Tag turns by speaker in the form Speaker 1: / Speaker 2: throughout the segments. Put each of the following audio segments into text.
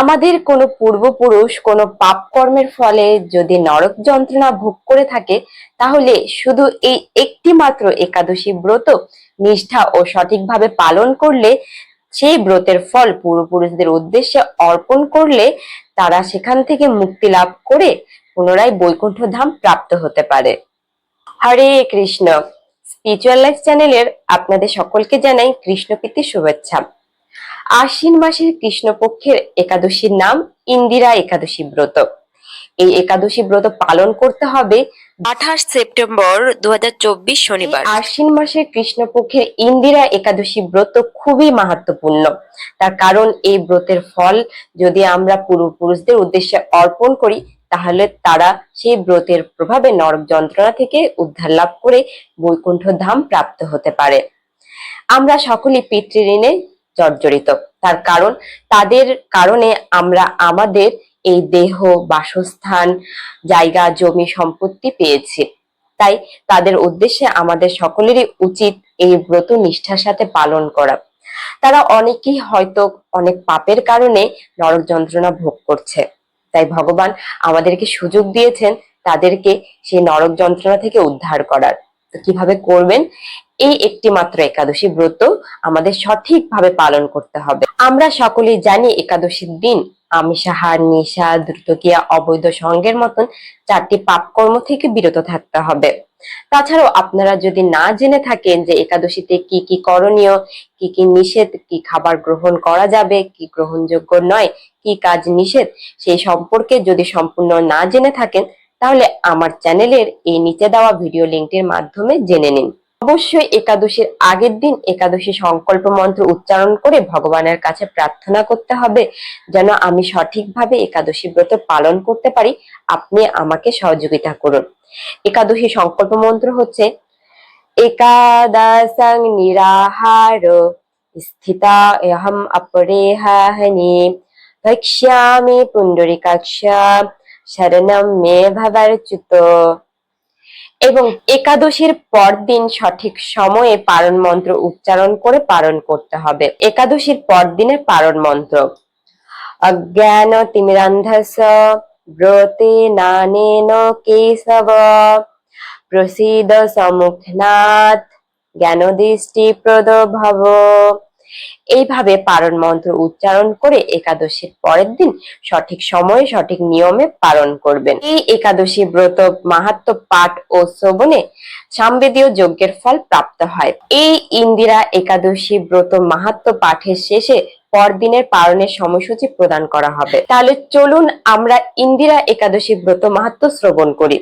Speaker 1: আমাদের কোনো পূর্বপুরুষ কোনো পাপ কর্মের ফলে যদি নরক যন্ত্রণা ভোগ করে থাকে, তাহলে শুধু এই একটি মাত্র একাদশী ব্রত নিষ্ঠা ও সঠিকভাবে পালন করলে, সেই ব্রতের ফল পূর্বপুরুষদের উদ্দেশ্যে অর্পণ করলে তারা সেখান থেকে মুক্তি লাভ করে পুনরায় বৈকুণ্ঠ ধাম প্রাপ্ত হতে পারে। হরে কৃষ্ণ। স্পিরিচুয়াল লাইফ চ্যানেলের আপনাদের সকলকে জানাই কৃষ্ণপ্রীতির শুভেচ্ছা। আশ্বিন মাসের কৃষ্ণপক্ষের একাদশীর নাম ইন্দিরা একাদশী ব্রত। এই একাদশী ব্রত পালন করতে হবে 28 সেপ্টেম্বর 2024 শনিবার। আশ্বিন মাসের কৃষ্ণপক্ষের ইন্দিরা একাদশী ব্রত খুবই মাহাত্ম্যপূর্ণ। তার কারণ এই ব্রতের ফল যদি আমরা পূর্বপুরুষদের উদ্দেশ্যে অর্পণ করি, তাহলে তারা সেই ব্রতের প্রভাবে নরক যন্ত্রণা থেকে উদ্ধার লাভ করে বৈকুণ্ঠ ধাম প্রাপ্ত হতে পারে। আমরা সকলেই পিতৃঋণে জর্জরিত, তার কারণ তাদের কারণে আমরা আমাদের এই দেহ, বাসস্থান, জায়গা, জমি, সম্পত্তি পেয়েছি। তাই তাদের উদ্দেশ্যে আমাদের সকলেরই উচিত এই ব্রত নিষ্ঠার সাথে পালন করা। তারা অনেকেই হয়তো অনেক পাপের কারণে নরক যন্ত্রণা ভোগ করছে, তাই ভগবান আমাদেরকে সুযোগ দিয়েছেন তাদেরকে সেই নরক যন্ত্রণা থেকে উদ্ধার করার। তো কিভাবে করবেন? এই একটি মাত্র একাদশী ব্রত আমাদের সঠিকভাবে পালন করতে হবে। আমরা সকলেই জানি একাদশীর দিন আমিষাহার, নেশা, দ্রুতক্রিয়া, অবৈধ সঙ্গের মতন 4টি পাপ কর্ম থেকে বিরত থাকতে হবে। তাছাড়াও আপনারা যদি না জেনে থাকেন যে একাদশীতে কি কি করণীয়, কি কি নিষেধ, কি খাবার গ্রহণ করা যাবে, কি গ্রহণযোগ্য নয়, কি কাজ নিষেধ, সেই সম্পর্কে যদি সম্পূর্ণ না জেনে থাকেন, তাহলে আমার চ্যানেলের এই নিচে দেওয়া ভিডিও লিঙ্কটির মাধ্যমে জেনে নিন। অবশ্যই একাদশীর আগের দিন একাদশী সংকল্প মন্ত্র উচ্চারণ করে ভগবানের কাছে প্রার্থনা করতে হবে যেন আমি সঠিকভাবে একাদশী ব্রত পালন করতে পারি। আপনি আমাকে সহযোগিতা করুন। একাদশী সংকল্প মন্ত্র হচ্ছে একাদশং নিরাহার স্থিতা এহম অপরেহানি ভক্ষ্যামি পুণ্ডরিকাক্ষ শরণম মে ভবার্চ্যুত। এবং একাদশীর পরদিন সঠিক সময়ে পারণ মন্ত্র উচ্চারণ করে পালন করতে হবে। একাদশীর পরদিনের পারণ মন্ত্র অজ্ঞান তিমিরান্ধস্য ব্রতে নানেন কেশব প্রসীদ সম্মুখনাথ জ্ঞানদৃষ্টি প্রদ ভব। এইভাবে পারণ মন্ত্র উচ্চারণ করে একাদশীর পরের দিন সঠিক সময়ে সঠিক নিয়মে পালন করবেন। এই একাদশী ব্রত মাহাত্ম্য পাঠ ও শ্রবণে সামবেদীয় যজ্ঞের ফল প্রাপ্ত হয়। এই ইন্দিরা একাদশী ব্রত মাহাত্ম্য পাঠের শেষে পরদিনের পালনের সময়সূচি প্রদান করা হবে। তাহলে চলুন আমরা ইন্দিরা একাদশী ব্রত মাহাত্ম্য শ্রবণ করি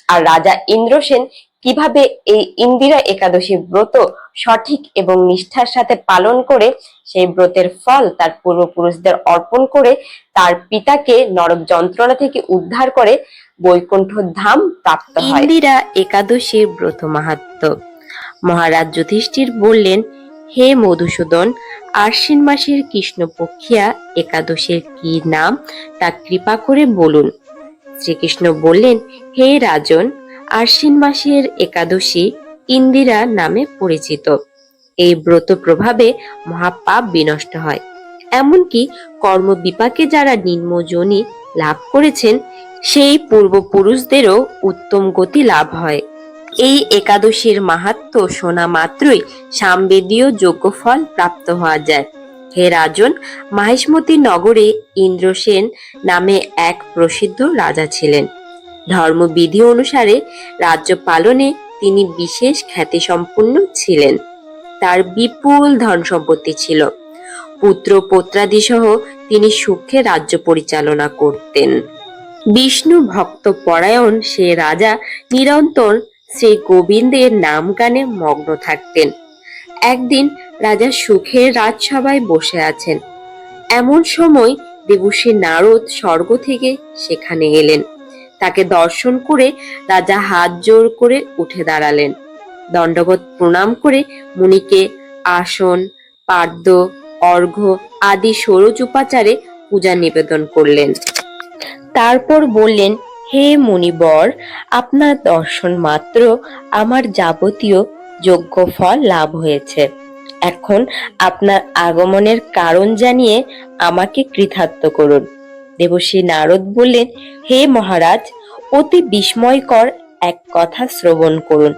Speaker 1: আর রাজা ইন্দ্রসেন কিভাবে এই ইন্দিরা একাদশী ব্রত সঠিক এবং নিষ্ঠার সাথে পালন করে সেই ব্রতের ফল তার পূর্বপুরুষদের অর্পণ করে তার পিতাকে নরক যন্ত্রণা থেকে উদ্ধার করে বৈকুণ্ঠ ধাম প্রাপ্ত হয়। ইন্দিরা একাদশীর ব্রত মাহাত্ম্য। মহারাজ যুধিষ্ঠির বললেন, হে মধুসূদন, আশ্বিন মাসের কৃষ্ণপক্ষিয়া একাদশীর কি নাম তা কৃপা করে বলুন। শ্রীকৃষ্ণ বললেন, হে রাজন, আশ্বিন মাসের একাদশী ইন্দিরা নামে পরিচিত। এই ব্রত প্রভাবে মহাপাপ বিনষ্ট হয়, এমনকি কর্ম বিপাকে যারা নিম্ন যোনি লাভ করেছেন সেই পূর্বপুরুষদেরও উত্তম গতি লাভ হয়। এই একাদশীর মাহাত্ম্য শোনা মাত্রই সামবেদীয় যজ্ঞফল প্রাপ্ত হওয়া যায়। হে রাজন, মাহিষ্মতি নগরে ইন্দ্রসেন নামে এক প্রসিদ্ধ রাজা ছিলেন। ধর্মবিধি অনুসারে রাজ্য পালনে তিনি বিশেষ খ্যাতিসম্পন্ন ছিলেন। তার বিপুল ধন সম্পত্তি ছিল। পুত্র পৌত্রাদি সহ তিনি সুখে রাজ্য পরিচালনা করতেন। বিষ্ণু ভক্ত পরায়ণ সে রাজা নিরন্তর শ্রী গোবিন্দের নাম গানে মগ্ন থাকতেন। একদিন রাজা সুখের রাজসভায় বসে আছেন। এমন সময় দেবর্ষি নারদ স্বর্গ থেকে সেখানে এলেন। তাকে দর্শন করে রাজা হাত জোড় করে উঠে দাঁড়ালেন। দণ্ডবত প্রণাম করে মুনিকে আসন, পাদ্য, অর্ঘ্য আদি ষোড়শ উপাচারে পূজা নিবেদন করলেন। তারপর বললেন, হে মুনিবর, আপনার দর্শন মাত্র আমার যাবতীয় যজ্ঞ ফল লাভ হয়েছে। এখন আপনার আগমনের কারণ জানিয়ে আমাকে কৃতার্থ করুন। দেবর্ষি নারদ বললেন, হে মহারাজ, অতি বিস্ময়কর এক কথা শ্রবণ করুন।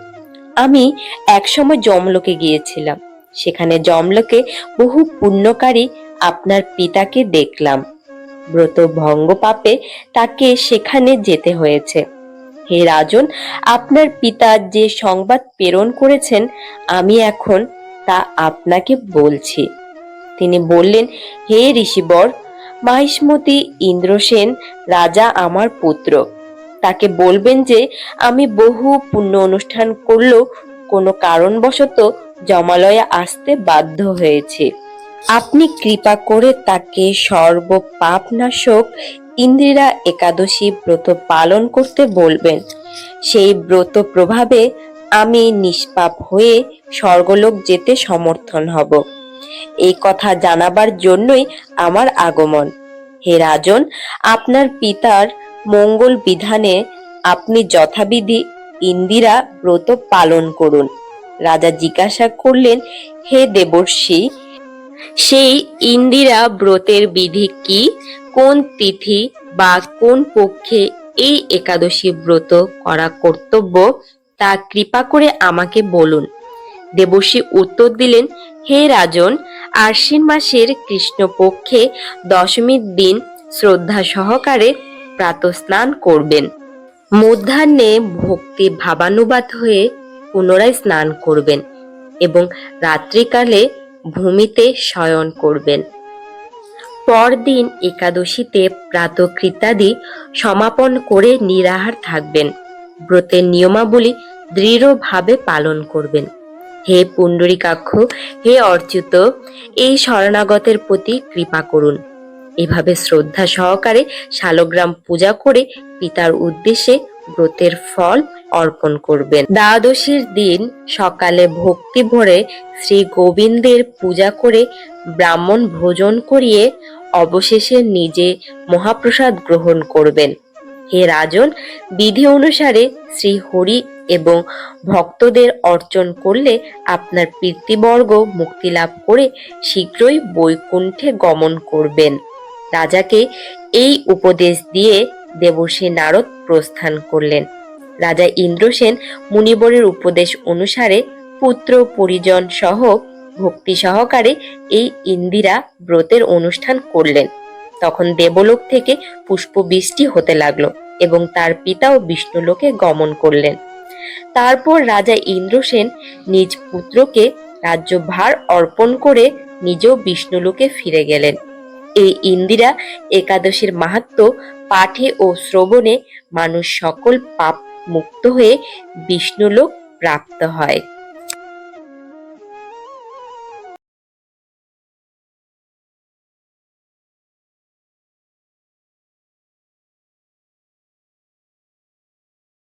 Speaker 1: আমি একসময় যমলোকে গিয়েছিলাম। সেখানে যমলোকে বহু পুণ্যকারী আপনার পিতাকে দেখলাম। ব্রত ভঙ্গ পাপে তাকে সেখানে যেতে হয়েছে। হে রাজন, আপনার পিতা যে সংবাদ প্রেরণ করেছেন আমি এখন তা আপনাকে বলছি। তিনি বললেন, হে ঋষিবর, মাহিষ্মতি ইন্দ্রসেন রাজা আমার পুত্র। তাকে বলবেন যে আমি বহু পুণ্য অনুষ্ঠান করলেও কোনো কারণবশত জমালয়ে আসতে বাধ্য হয়েছে। আপনি কৃপা করে তাকে সর্ব পাপনাশক ইন্দিরা একাদশী ব্রত পালন করতে বলবেন। সেই ব্রত প্রভাবে আমি নিষ্পাপ হয়ে স্বর্গলোক যেতে সমর্থন হব। এই কথা জানাবার জন্যই আমার আগমন। হে রাজন, আপনার পিতার মঙ্গল বিধানে আপনি যথাবিধি ইন্দিরা ব্রত পালন করুন। রাজা জিজ্ঞাসা করলেন, হে দেবর্ষি, সেই ইন্দিরা ব্রতের বিধি কি? কোন তিথি বা কোন পক্ষে এই একাদশী ব্রত করা কর্তব্য তা কৃপা করে আমাকে বলুন। দেবর্ষি উত্তর দিলেন, হে রাজন, আশ্বিন মাসের কৃষ্ণপক্ষে দশমীর দিন শ্রদ্ধা সহকারে প্রাতঃস্নান করবেন। মধ্যাহ্নে ভক্তি ভাবানুবাদ হয়ে পুনরায় স্নান করবেন এবং রাত্রিকালে ভূমিতে শয়ন করবেন। পরদিন একাদশীতে প্রাতকৃত্যাদি সমাপন করে নিরাহার থাকবেন। ব্রতের নিয়মাবলী দৃঢ়ভাবে পালন করবেন। হে পুণ্ডরীকাক্ষ, হে অর্চ্যুত, এই শরণাগতের প্রতি কৃপা করুন। এভাবে শ্রদ্ধা সহকারে শালগ্রাম পূজা করে পিতার উদ্দেশ্যে ব্রতের ফল অর্পণ করবেন। দ্বাদশীর দিন সকালে ভক্তি ভরে শ্রী গোবিন্দের পূজা করে ব্রাহ্মণ ভোজন করিয়ে অবশেষে নিজে মহাপ্রসাদ গ্রহণ করবেন। হে রাজন, বিধি অনুসারে শ্রী হরি এবং ভক্তদের অর্চন করলে আপনার পিতৃবর্গ মুক্তি লাভ করে শীঘ্রই বৈকুণ্ঠে গমন করবেন। রাজাকে এই উপদেশ দিয়ে দেবর্ষি নারদ প্রস্থান করলেন। রাজা ইন্দ্রসেন মুনিবরের উপদেশ অনুসারে পুত্র পরিজন সহ ভক্তি সহকারে এই ইন্দিরা ব্রতের অনুষ্ঠান করলেন। তখন দেবলোক থেকে পুষ্পবৃষ্টি হতে লাগলো এবং তার পিতাও বিষ্ণুলোকে গমন করলেন। তারপর রাজা ইন্দ্রসেন নিজ পুত্রকে রাজ্যভার অর্পণ করে নিজেও বিষ্ণুলোকে ফিরে গেলেন। এই ইন্দিরা একাদশীর মাহাত্ম্য পাঠে ও শ্রবণে মানুষ সকল পাপ মুক্ত হয়ে বিষ্ণুলোক প্রাপ্ত হয়।